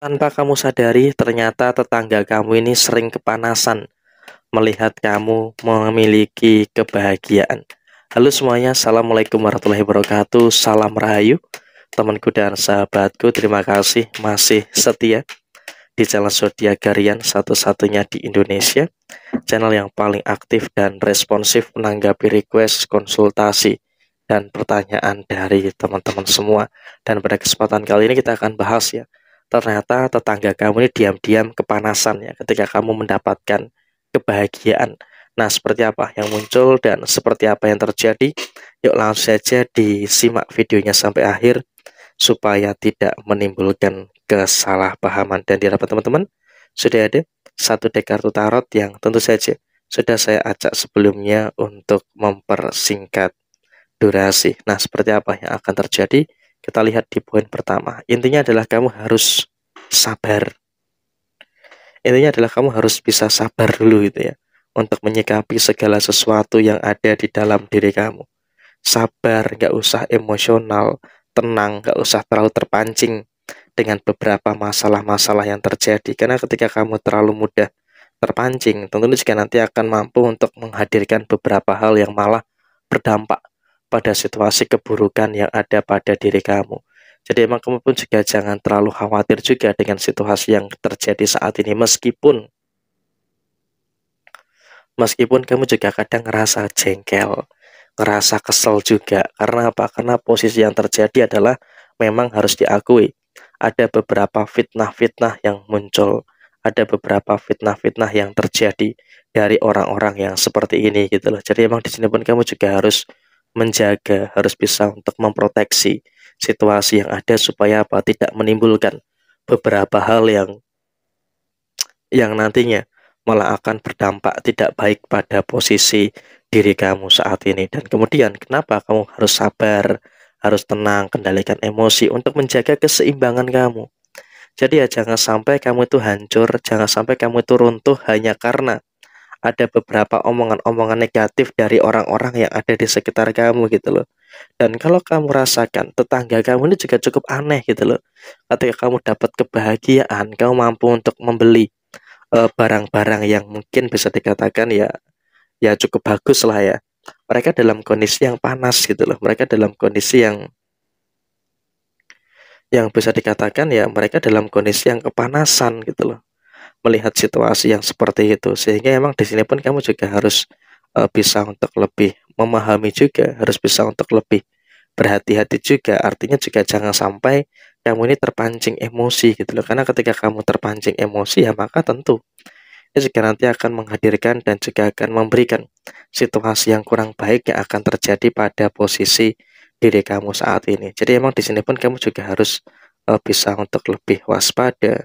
Tanpa kamu sadari, ternyata tetangga kamu ini sering kepanasan melihat kamu memiliki kebahagiaan. Halo semuanya, Assalamualaikum warahmatullahi wabarakatuh. Salam Rahayu, temanku dan sahabatku. Terima kasih masih setia di channel Zodiak Harian, satu-satunya di Indonesia. Channel yang paling aktif dan responsif menanggapi request, konsultasi, dan pertanyaan dari teman-teman semua. Dan pada kesempatan kali ini kita akan bahas ya, ternyata tetangga kamu ini diam-diam kepanasan ya ketika kamu mendapatkan kebahagiaan. Nah, seperti apa yang muncul dan seperti apa yang terjadi? Yuk langsung saja disimak videonya sampai akhir supaya tidak menimbulkan kesalahpahaman. Dan di hadapan teman-teman sudah ada satu deck kartu tarot yang tentu saja sudah saya acak sebelumnya untuk mempersingkat durasi. Nah, seperti apa yang akan terjadi? Kita lihat di poin pertama. Intinya adalah kamu harus sabar. Intinya adalah kamu harus bisa sabar dulu gitu ya, untuk menyikapi segala sesuatu yang ada di dalam diri kamu. Sabar, nggak usah emosional, tenang, nggak usah terlalu terpancing dengan beberapa masalah-masalah yang terjadi. Karena ketika kamu terlalu mudah terpancing, tentunya juga nanti akan mampu untuk menghadirkan beberapa hal yang malah berdampak pada situasi keburukan yang ada pada diri kamu. Jadi emang kamu pun juga jangan terlalu khawatir juga dengan situasi yang terjadi saat ini, meskipun kamu juga kadang ngerasa jengkel, ngerasa kesel juga. Karena apa? Karena posisi yang terjadi adalah memang harus diakui, ada beberapa fitnah-fitnah yang muncul, ada beberapa fitnah-fitnah yang terjadi dari orang-orang yang seperti ini gitu loh. Jadi emang di sini pun kamu juga harus menjaga, harus bisa untuk memproteksi situasi yang ada supaya apa? Tidak menimbulkan beberapa hal yang nantinya malah akan berdampak tidak baik pada posisi diri kamu saat ini. Dan kemudian kenapa kamu harus sabar, harus tenang, kendalikan emosi untuk menjaga keseimbangan kamu. Jadi ya jangan sampai kamu itu hancur, jangan sampai kamu itu runtuh hanya karena ada beberapa omongan-omongan negatif dari orang-orang yang ada di sekitar kamu gitu loh. Dan kalau kamu rasakan tetangga kamu ini juga cukup aneh gitu loh, ketika kamu dapat kebahagiaan, kamu mampu untuk membeli barang-barang yang mungkin bisa dikatakan ya ya cukup bagus lah ya. Mereka dalam kondisi yang panas gitu loh. Mereka dalam kondisi yang bisa dikatakan ya mereka dalam kondisi yang kepanasan gitu loh. Melihat situasi yang seperti itu, sehingga emang di sini pun kamu juga harus bisa untuk lebih memahami juga, harus bisa untuk lebih berhati-hati juga. Artinya juga jangan sampai kamu ini terpancing emosi gitu loh. Karena ketika kamu terpancing emosi ya maka tentu ini juga nanti akan menghadirkan dan juga akan memberikan situasi yang kurang baik yang akan terjadi pada posisi diri kamu saat ini. Jadi emang di sini pun kamu juga harus bisa untuk lebih waspada,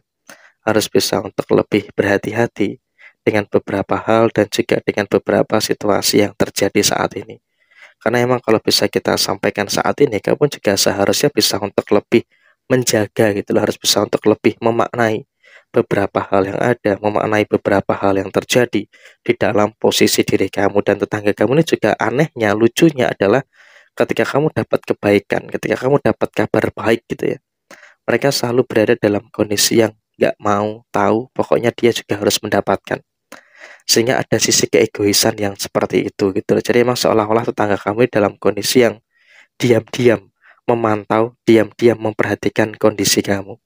harus bisa untuk lebih berhati-hati dengan beberapa hal dan juga dengan beberapa situasi yang terjadi saat ini. Karena emang kalau bisa kita sampaikan saat ini, kamu juga seharusnya bisa untuk lebih menjaga gitu loh, harus bisa untuk lebih memaknai beberapa hal yang ada, memaknai beberapa hal yang terjadi di dalam posisi diri kamu dan tetangga kamu ini. Juga anehnya, lucunya adalah ketika kamu dapat kebaikan, ketika kamu dapat kabar baik gitu ya, mereka selalu berada dalam kondisi yang nggak mau tahu, pokoknya dia juga harus mendapatkan. Sehingga ada sisi keegoisan yang seperti itu gitu loh. Jadi emang seolah-olah tetangga kamu dalam kondisi yang diam-diam memantau, diam-diam memperhatikan kondisi kamu.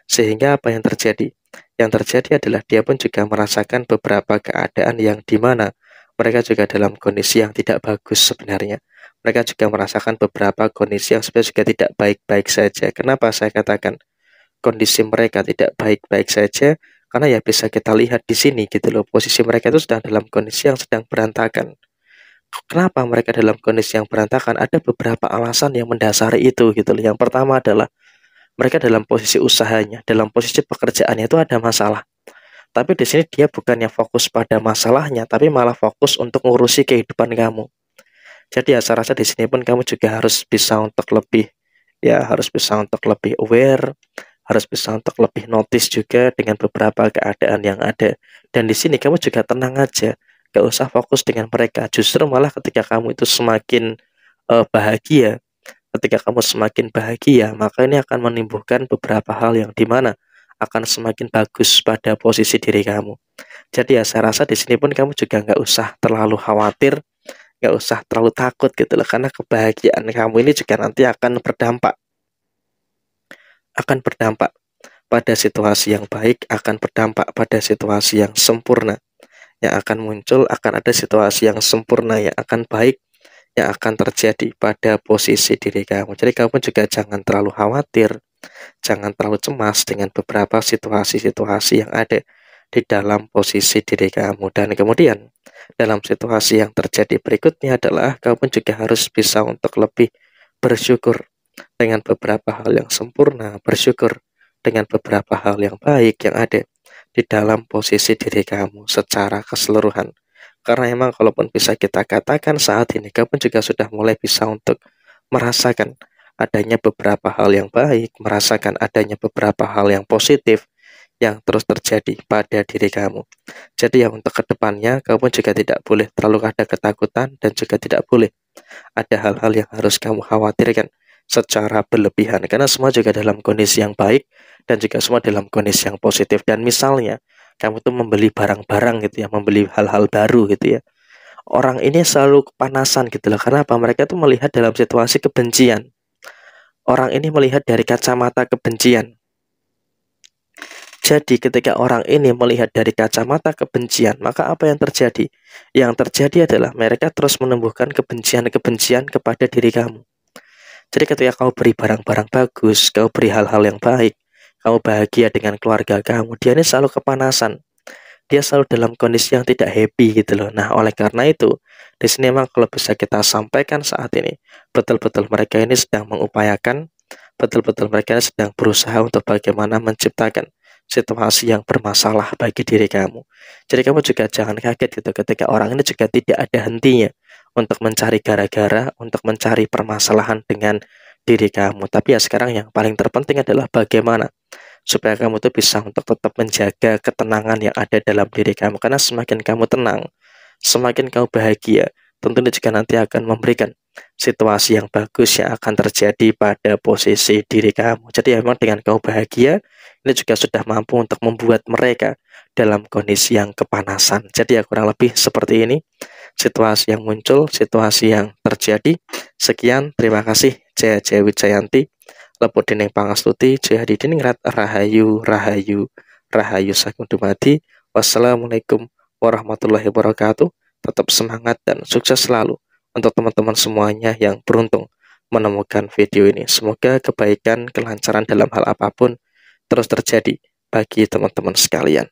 Sehingga apa yang terjadi? Yang terjadi adalah dia pun juga merasakan beberapa keadaan yang dimana mereka juga dalam kondisi yang tidak bagus sebenarnya. Mereka juga merasakan beberapa kondisi yang sebenarnya juga tidak baik-baik saja. Kenapa saya katakan kondisi mereka tidak baik-baik saja? Karena ya bisa kita lihat di sini gitu loh, posisi mereka itu sedang dalam kondisi yang sedang berantakan. Kenapa mereka dalam kondisi yang berantakan? Ada beberapa alasan yang mendasari itu gitu loh. Yang pertama adalah mereka dalam posisi usahanya, dalam posisi pekerjaannya itu ada masalah. Tapi di sini dia bukannya fokus pada masalahnya, tapi malah fokus untuk ngurusi kehidupan kamu. Jadi ya saya rasa di sini pun kamu juga harus bisa untuk lebih, ya harus bisa untuk lebih aware, harus bisa untuk lebih notice juga dengan beberapa keadaan yang ada. Dan di sini kamu juga tenang aja, gak usah fokus dengan mereka. Justru malah ketika kamu itu semakin bahagia, ketika kamu semakin bahagia, maka ini akan menimbulkan beberapa hal yang dimana akan semakin bagus pada posisi diri kamu. Jadi ya saya rasa di sini pun kamu juga nggak usah terlalu khawatir, nggak usah terlalu takut gitu loh, karena kebahagiaan kamu ini juga nanti akan berdampak pada situasi yang baik, akan berdampak pada situasi yang sempurna. Yang akan muncul, akan ada situasi yang sempurna, yang akan baik, yang akan terjadi pada posisi diri kamu. Jadi kamu juga jangan terlalu khawatir, jangan terlalu cemas dengan beberapa situasi-situasi yang ada di dalam posisi diri kamu. Dan kemudian dalam situasi yang terjadi berikutnya adalah kamu juga harus bisa untuk lebih bersyukur dengan beberapa hal yang sempurna, bersyukur dengan beberapa hal yang baik yang ada di dalam posisi diri kamu secara keseluruhan. Karena emang kalaupun bisa kita katakan saat ini kamu juga sudah mulai bisa untuk merasakan adanya beberapa hal yang baik, merasakan adanya beberapa hal yang positif yang terus terjadi pada diri kamu. Jadi ya untuk kedepannya kamu juga tidak boleh terlalu ada ketakutan dan juga tidak boleh ada hal-hal yang harus kamu khawatirkan secara berlebihan, karena semua juga dalam kondisi yang baik dan juga semua dalam kondisi yang positif. Dan misalnya kamu tuh membeli barang-barang gitu ya, membeli hal-hal baru gitu ya, orang ini selalu kepanasan gitu loh. Karena apa? Mereka tuh melihat dalam situasi kebencian. Orang ini melihat dari kacamata kebencian. Jadi ketika orang ini melihat dari kacamata kebencian, maka apa yang terjadi? Yang terjadi adalah mereka terus menumbuhkan kebencian-kebencian kepada diri kamu. Jadi ketika kau beri barang-barang bagus, kau beri hal-hal yang baik, kamu bahagia dengan keluarga kamu, dia ini selalu kepanasan. Dia selalu dalam kondisi yang tidak happy gitu loh. Nah, oleh karena itu, di sini memang kalau bisa kita sampaikan saat ini, betul-betul mereka ini sedang mengupayakan, betul-betul mereka ini sedang berusaha untuk bagaimana menciptakan situasi yang bermasalah bagi diri kamu. Jadi kamu juga jangan kaget gitu ketika orang ini juga tidak ada hentinya untuk mencari gara-gara, untuk mencari permasalahan dengan diri kamu. Tapi ya sekarang yang paling terpenting adalah bagaimana supaya kamu tuh bisa untuk tetap menjaga ketenangan yang ada dalam diri kamu. Karena semakin kamu tenang, semakin kamu bahagia, tentunya juga nanti akan memberikan situasi yang bagus yang akan terjadi pada posisi diri kamu. Jadi memang dengan kamu bahagia, ini juga sudah mampu untuk membuat mereka dalam kondisi yang kepanasan. Jadi ya kurang lebih seperti ini situasi yang muncul, situasi yang terjadi. Sekian, terima kasih. Jaya Jaya Wijayanti, Leput Dening Pangastuti, Jaya Hadidiningrat, Rahayu, Rahayu, Rahayu Sagung Dumadi. Wassalamualaikum warahmatullahi wabarakatuh. Tetap semangat dan sukses selalu untuk teman-teman semuanya yang beruntung menemukan video ini. Semoga kebaikan, kelancaran dalam hal apapun terus terjadi bagi teman-teman sekalian.